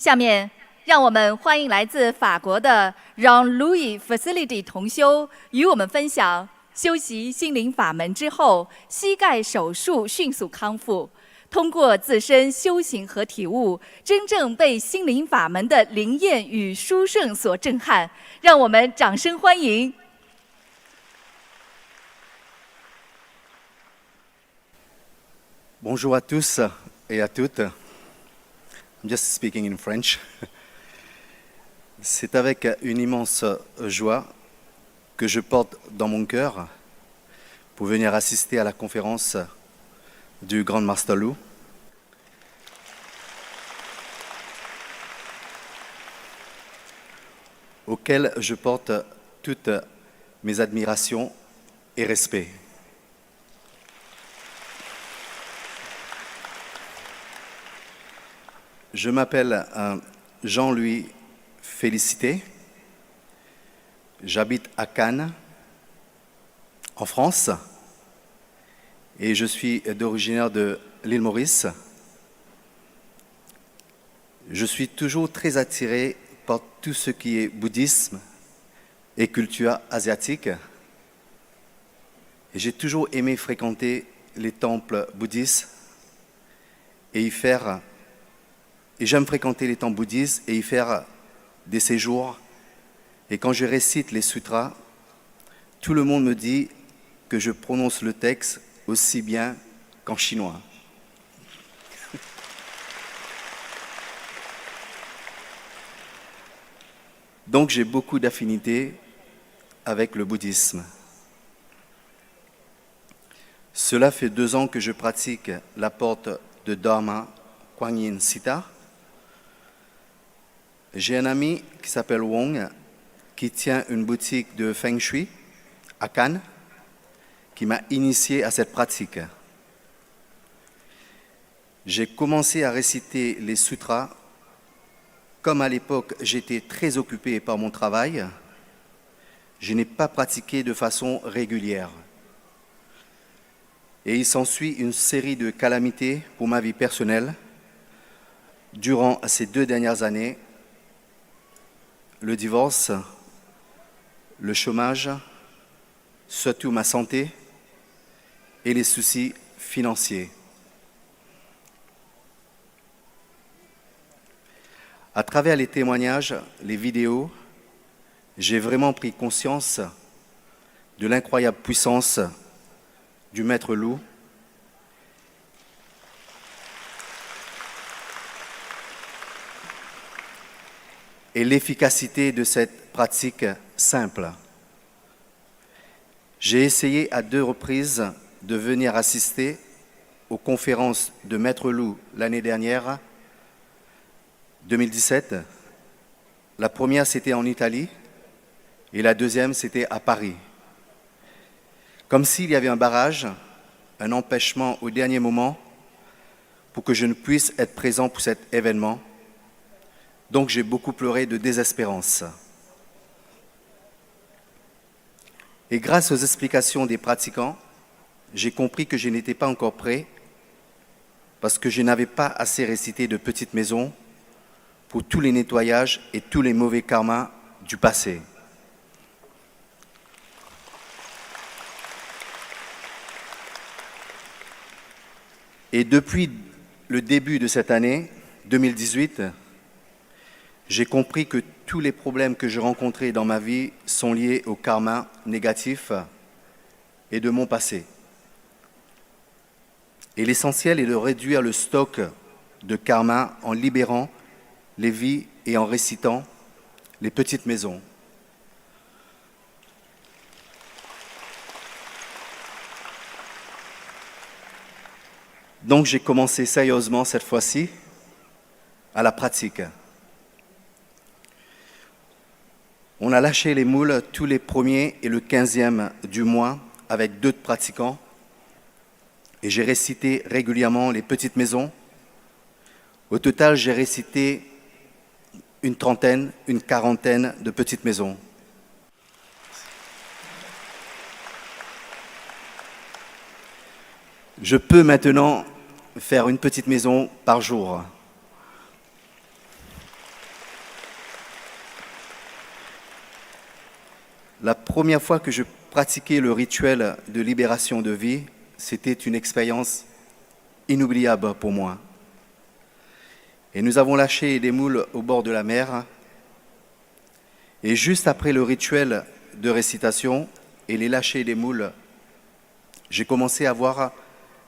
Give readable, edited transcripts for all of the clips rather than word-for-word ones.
下面，让我们欢迎来自法国的让 Louis Facility 同修与我们分享修习心灵法门之后，膝盖手术迅速康复，通过自身修行和体悟，真正被心灵法门的灵验与殊胜所震撼。让我们掌声欢迎。Bonjour à tous et à toutes. I'm just speaking in French. C'est avec une immense joie que je porte dans mon cœur pour venir assister à la conférence du Grand Master Lu. Auquel je porte toutes mes admirations et respects. Je m'appelle Jean-Louis Félicité. J'habite à Cannes, en France, et je suis originaire de l'île Maurice. Je suis toujours très attiré par tout ce qui est bouddhisme et culture asiatique. Et j'ai toujours aimé fréquenter les temples bouddhistes et j'aime fréquenter les temples bouddhistes et y faire des séjours. Et quand je récite les sutras, tout le monde me dit que je prononce le texte aussi bien qu'en chinois. Donc j'ai beaucoup d'affinités avec le bouddhisme. Cela fait 2 ans que je pratique la porte de Dharma Kuan Yin Sita. J'ai un ami qui s'appelle Wong, qui tient une boutique de Feng Shui à Cannes, qui m'a initié à cette pratique. J'ai commencé à réciter les sutras. Comme à l'époque, j'étais très occupé par mon travail, je n'ai pas pratiqué de façon régulière. Et il s'ensuit une série de calamités pour ma vie personnelle. Durant ces 2 dernières années, le divorce, le chômage, surtout ma santé et les soucis financiers. À travers les témoignages, les vidéos, j'ai vraiment pris conscience de l'incroyable puissance du Maître Lu et l'efficacité de cette pratique simple. J'ai essayé à 2 reprises de venir assister aux conférences de Maître Lu l'année dernière, 2017. La première, c'était en Italie et la deuxième, c'était à Paris. Comme s'il y avait un barrage, un empêchement au dernier moment pour que je ne puisse être présent pour cet événement. Donc j'ai beaucoup pleuré de désespérance. Et grâce aux explications des pratiquants, j'ai compris que je n'étais pas encore prêt parce que je n'avais pas assez récité de petites maisons pour tous les nettoyages et tous les mauvais karmas du passé. Et depuis le début de cette année, 2018, j'ai compris que tous les problèmes que je rencontrais dans ma vie sont liés au karma négatif et de mon passé. Et l'essentiel est de réduire le stock de karma en libérant les vies et en récitant les petites maisons. Donc j'ai commencé sérieusement cette fois-ci à la pratique. On a lâché les moules tous les 1er et le 15e du mois avec 2 pratiquants et j'ai récité régulièrement les petites maisons. Au total, j'ai récité une 30aine, une 40aine de petites maisons. Je peux maintenant faire une petite maison par jour. La première fois que je pratiquais le rituel de libération de vie, c'était une expérience inoubliable pour moi. Et nous avons lâché des moules au bord de la mer. Et juste après le rituel de récitation et les lâchers des moules, j'ai commencé à avoir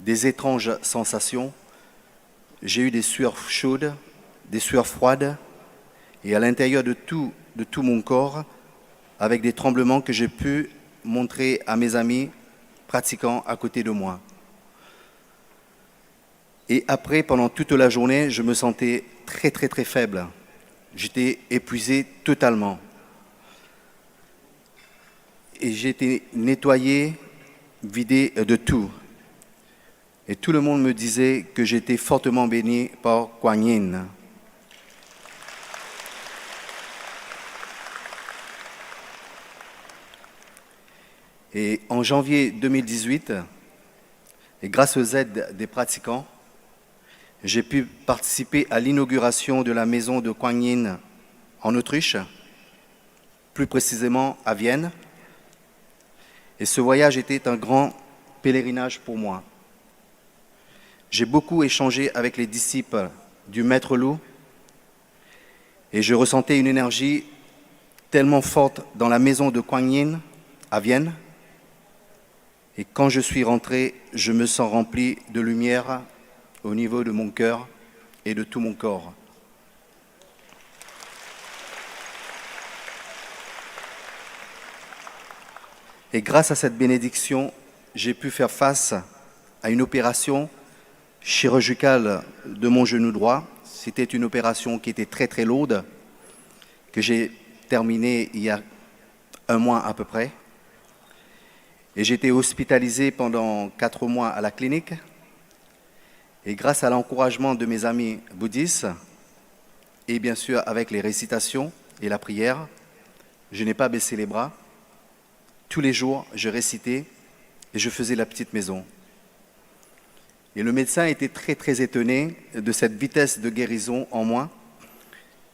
des étranges sensations. J'ai eu des sueurs chaudes, des sueurs froides, et à l'intérieur de tout mon corps, avec des tremblements que j'ai pu montrer à mes amis pratiquant à côté de moi. Et après, pendant toute la journée, je me sentais très très très faible. J'étais épuisé totalement. Et j'ai été nettoyé, vidé de tout. Et tout le monde me disait que j'étais fortement béni par Kuan Yin. Et en janvier 2018, et grâce aux aides des pratiquants, j'ai pu participer à l'inauguration de la maison de Kuan Yin en Autriche, plus précisément à Vienne. Et ce voyage était un grand pèlerinage pour moi. J'ai beaucoup échangé avec les disciples du Maître Loup et je ressentais une énergie tellement forte dans la maison de Kuan Yin à Vienne. Et quand je suis rentré, je me sens rempli de lumière au niveau de mon cœur et de tout mon corps. Et grâce à cette bénédiction, j'ai pu faire face à une opération chirurgicale de mon genou droit. C'était une opération qui était très très lourde, que j'ai terminée il y a un mois à peu près. Et j'ai été hospitalisé pendant 4 mois à la clinique. Et grâce à l'encouragement de mes amis bouddhistes, et bien sûr avec les récitations et la prière, je n'ai pas baissé les bras. Tous les jours, je récitais et je faisais la petite maison. Et le médecin était très très étonné de cette vitesse de guérison en moi,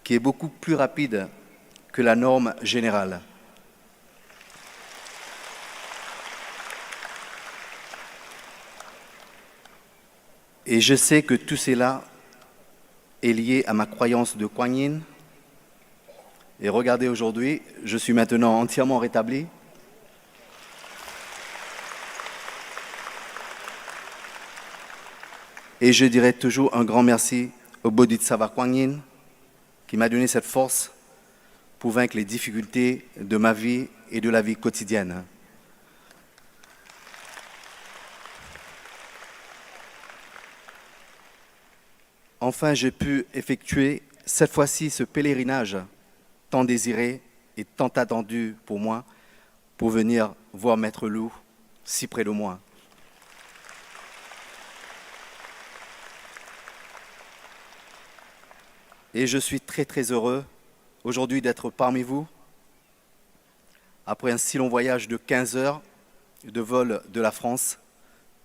qui est beaucoup plus rapide que la norme générale. Et je sais que tout cela est lié à ma croyance de Kuan Yin. Et regardez aujourd'hui, je suis maintenant entièrement rétabli. Et je dirai toujours un grand merci au Bodhisattva Kuan Yin qui m'a donné cette force pour vaincre les difficultés de ma vie et de la vie quotidienne. Enfin, j'ai pu effectuer cette fois-ci ce pèlerinage tant désiré et tant attendu pour moi pour venir voir Maître Loup si près de moi. Et je suis très très heureux aujourd'hui d'être parmi vous après un si long voyage de 15 heures de vol de la France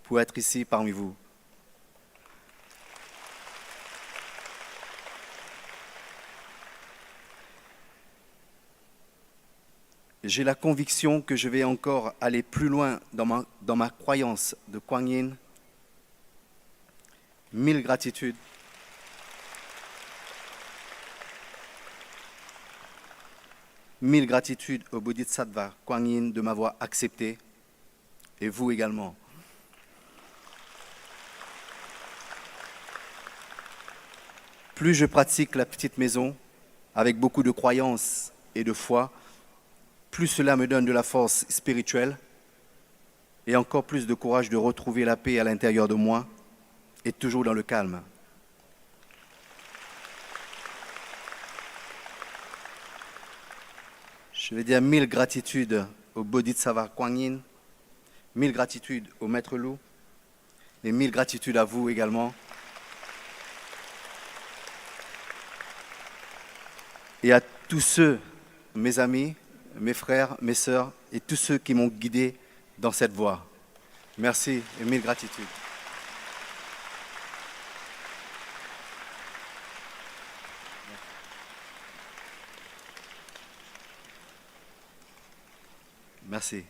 pour être ici parmi vous. J'ai la conviction que je vais encore aller plus loin dans ma croyance de Kuan Yin. 1000 gratitudes. Mille gratitudes au Bodhisattva Kuan Yin de m'avoir accepté, et vous également. Plus je pratique la petite maison, avec beaucoup de croyance et de foi, plus cela me donne de la force spirituelle et encore plus de courage de retrouver la paix à l'intérieur de moi et toujours dans le calme. Je vais dire 1000 gratitudes au Bodhisattva Kuan Yin, 1000 gratitudes au Maître Loup et 1000 gratitudes à vous également. Et à tous ceux, mes amis, mes frères, mes sœurs et tous ceux qui m'ont guidé dans cette voie. Merci et 1000 gratitudes. Merci.